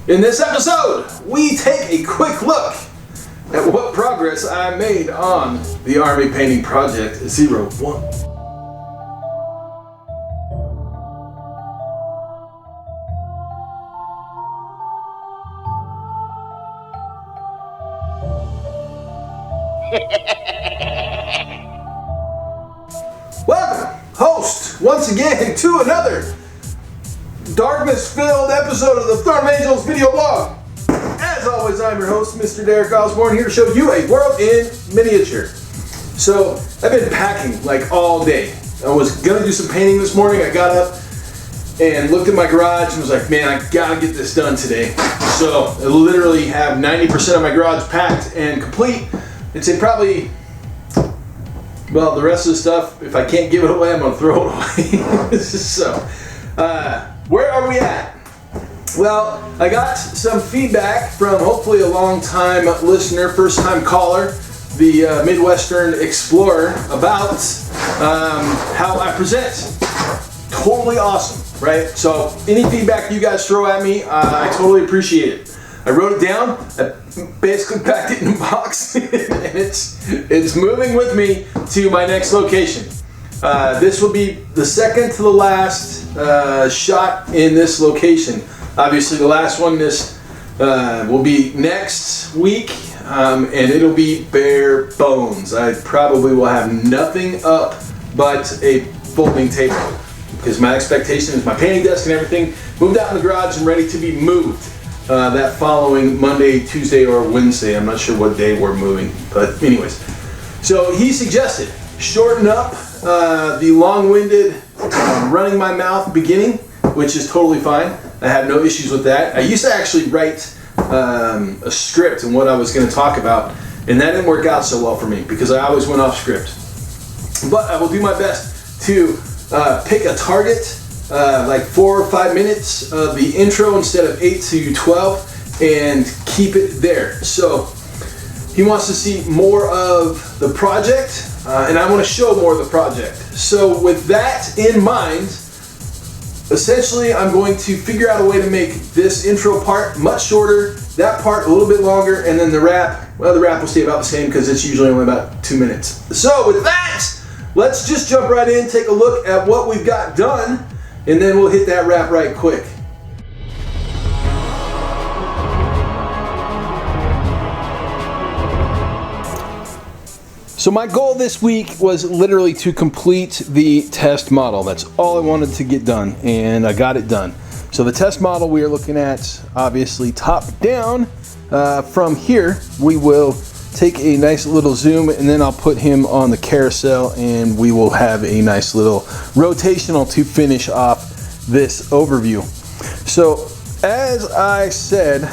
In this episode, we take a quick look at what progress I made on the Army Painting Project 01. Welcome, host, once again to another darkness-filled episode of the Throne of Angels video blog. As always, I'm your host, Mr. Derek Osborne, here to show you a world in miniature. So, I've been packing like all day. I was gonna do some painting this morning. I got up and looked at my garage and was like, man, I gotta get this done today. So, I literally have 90% of my garage packed and complete. It's in probably, well, the rest of the stuff, if I can't give it away, I'm gonna throw it away. So, where are we at? Well, I got some feedback from hopefully a long-time listener, first-time caller, the Midwestern Explorer, about how I present. Totally awesome, right? So any feedback you guys throw at me, I totally appreciate it. I wrote it down, I basically packed it in a box, and it's moving with me to my next location. This will be the second to the last shot in this location. Obviously the last one will be next week, and it'll be bare bones. I probably will have nothing up but a folding table, because my expectation is my painting desk and everything moved out in the garage and ready to be moved that following Monday, Tuesday, or Wednesday. I'm not sure what day we're moving, but anyways. So he suggested shorten up the long-winded running my mouth beginning, which is totally fine. I have no issues with that. I used to actually write a script and what I was going to talk about, and that didn't work out so well for me because I always went off script. But I will do my best to pick a target, like 4 or 5 minutes of the intro instead of 8 to 12, and keep it there. So he wants to see more of the project, and I want to show more of the project. So with that in mind, essentially I'm going to figure out a way to make this intro part much shorter, that part a little bit longer, and then the wrap, well, the wrap will stay about the same because it's usually only about 2 minutes. So with that, let's just jump right in, take a look at what we've got done, and then we'll hit that wrap right quick. So my goal this week was literally to complete the test model. That's all I wanted to get done, and I got it done. So the test model we are looking at, obviously top down. From here, we will take a nice little zoom, and then I'll put him on the carousel, and we will have a nice little rotational to finish off this overview. So as I said,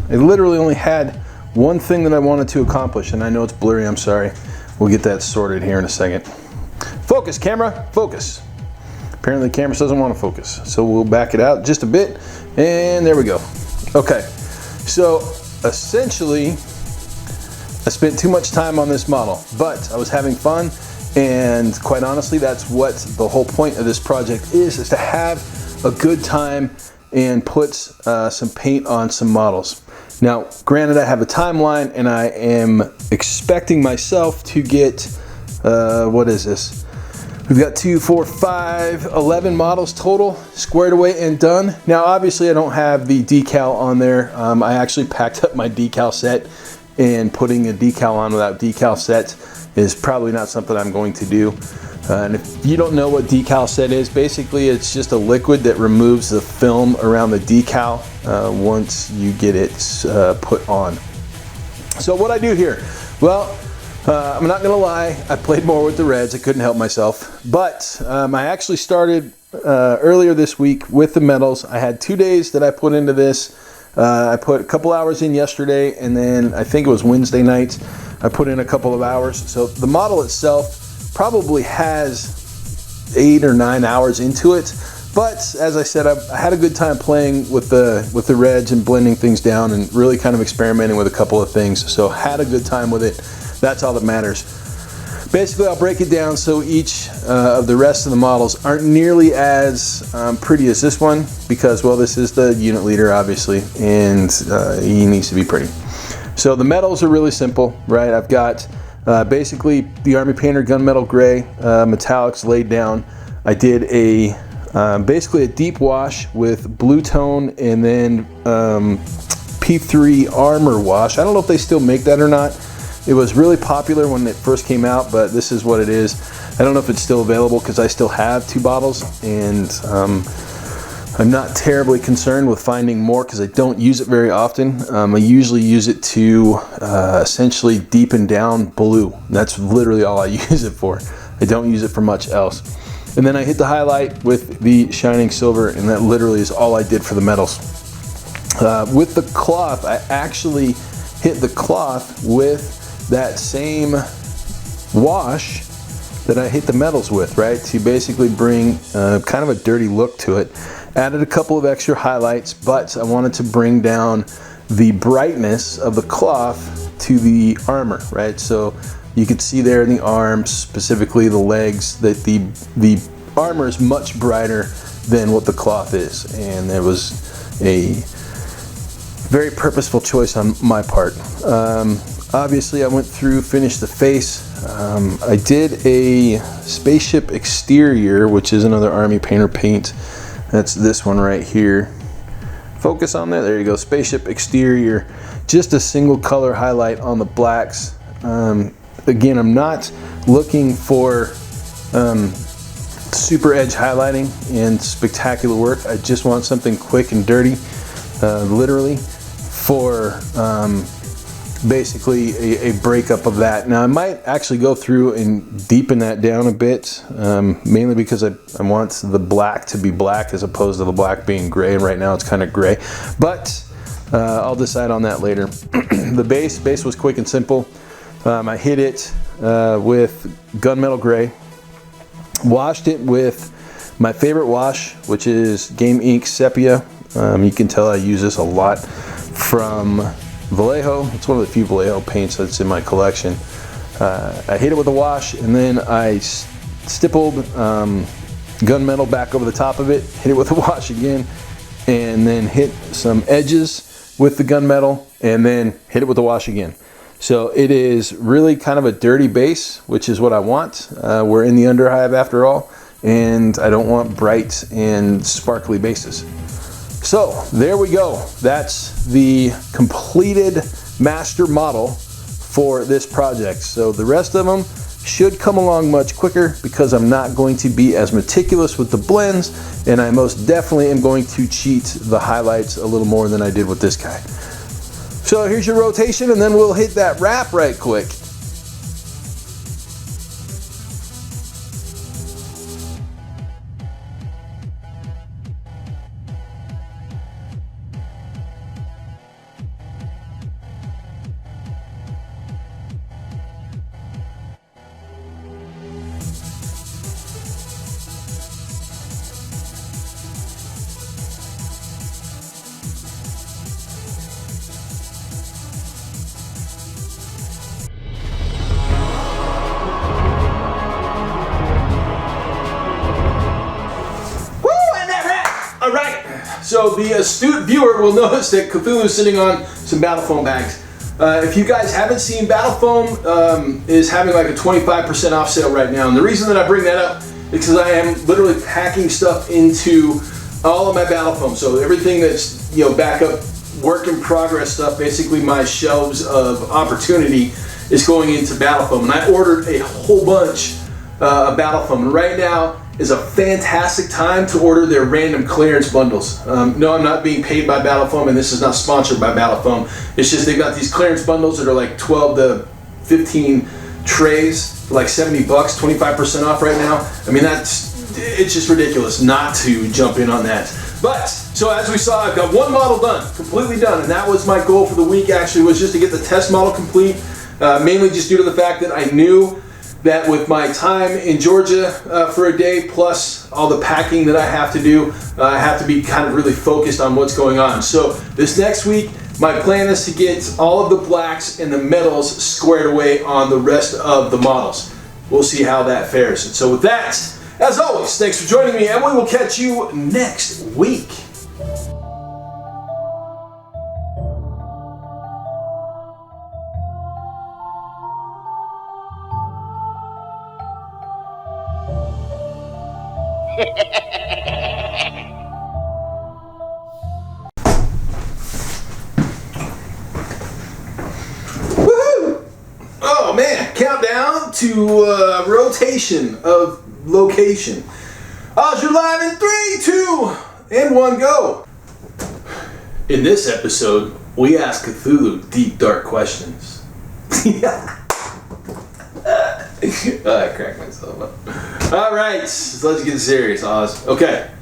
I literally only had one thing that I wanted to accomplish, and I know it's blurry, I'm sorry. We'll get that sorted here in a second. Focus, camera, focus. Apparently the camera doesn't want to focus, so we'll back it out just a bit, and there we go. Okay, so essentially, I spent too much time on this model, but I was having fun, and quite honestly, that's what the whole point of this project is to have a good time and put some paint on some models. Now, granted, I have a timeline, and I am expecting myself to get, what is this? We've got 2, 4, 5, 11 models total squared away and done. Now, obviously, I don't have the decal on there. I actually packed up my decal set, and putting a decal on without decal set is probably not something I'm going to do. And if you don't know what decal set is, basically it's just a liquid that removes the film around the decal once you get it put on. So what I do here, well, I'm not gonna lie, I played more with the reds, I couldn't help myself, but I actually started earlier this week with the metals. I had 2 days that I put into this. I put a couple hours in yesterday, and then I think it was Wednesday night, I put in a couple of hours. So the model itself probably has 8 or 9 hours into it, but as I said, I had a good time playing with the reds and blending things down and really kind of experimenting with a couple of things. So had a good time with it. That's all that matters. Basically, I'll break it down so each of the rest of the models aren't nearly as pretty as this one, because, well, this is the unit leader, obviously, and he needs to be pretty. So the metals are really simple, right? I've got basically the Army Painter gunmetal gray metallics laid down. I did a basically a deep wash with blue tone and then P3 armor wash. I don't know if they still make that or not. It was really popular when it first came out, but this is what it is. I don't know if it's still available because I still have 2 bottles, and I'm not terribly concerned with finding more because I don't use it very often. I usually use it to essentially deepen down blue. That's literally all I use it for. I don't use it for much else. And then I hit the highlight with the shining silver, and that literally is all I did for the metals. With the cloth, I actually hit the cloth with that same wash that I hit the metals with, right? To basically bring kind of a dirty look to it. Added a couple of extra highlights, but I wanted to bring down the brightness of the cloth to the armor, right? So you could see there in the arms, specifically the legs, that the armor is much brighter than what the cloth is, and it was a very purposeful choice on my part. Obviously, I went through, finished the face. I did a Spaceship Exterior, which is another Army Painter paint. That's this one right here. Focus on that. There you go. Spaceship Exterior. Just a single color highlight on the blacks. Again, I'm not looking for super edge highlighting and spectacular work. I just want something quick and dirty, literally, for basically a breakup of that. Now I might actually go through and deepen that down a bit, mainly because I want the black to be black as opposed to the black being gray, and right now it's kind of gray, but I'll decide on that later. The base was quick and simple. I hit it with gunmetal gray, washed it with my favorite wash, which is Game Ink Sepia. You can tell I use this a lot, from Vallejo. It's one of the few Vallejo paints that's in my collection. I hit it with a wash, and then I stippled gunmetal back over the top of it, hit it with a wash again, and then hit some edges with the gunmetal, and then hit it with a wash again. So it is really kind of a dirty base, which is what I want. We're in the underhive after all, and I don't want bright and sparkly bases. So there we go. That's the completed master model for this project. So the rest of them should come along much quicker because I'm not going to be as meticulous with the blends, and I most definitely am going to cheat the highlights a little more than I did with this guy. So here's your rotation, and then we'll hit that wrap right quick. So the astute viewer will notice that Cthulhu is sitting on some battle foam bags. If you guys haven't seen, battle foam is having like a 25% off sale right now. And the reason that I bring that up is because I am literally packing stuff into all of my battle foam. So everything that's, you know, backup work in progress stuff, basically my shelves of opportunity, is going into battle foam. And I ordered a whole bunch of battle foam. And right now is a fantastic time to order their random clearance bundles. No, I'm not being paid by Battle Foam, and this is not sponsored by Battle Foam. It's just they've got these clearance bundles that are like 12 to 15 trays for like 70 bucks, 25% off right now. I mean, it's just ridiculous not to jump in on that. But, so as we saw, I've got one model done, completely done, and that was my goal for the week actually, was just to get the test model complete, mainly just due to the fact that I knew that with my time in Georgia for a day, plus all the packing that I have to do, I have to be kind of really focused on what's going on. So this next week, my plan is to get all of the blacks and the metals squared away on the rest of the models. we'll see how that fares. And so with that, as always, thanks for joining me, and we will catch you next week. Woohoo! Oh man, countdown to rotation of location. You're live in 3, 2, and 1, go! In this episode, we ask Cthulhu deep, dark questions. I cracked myself up. Alright, so let's get serious, Oz. Okay.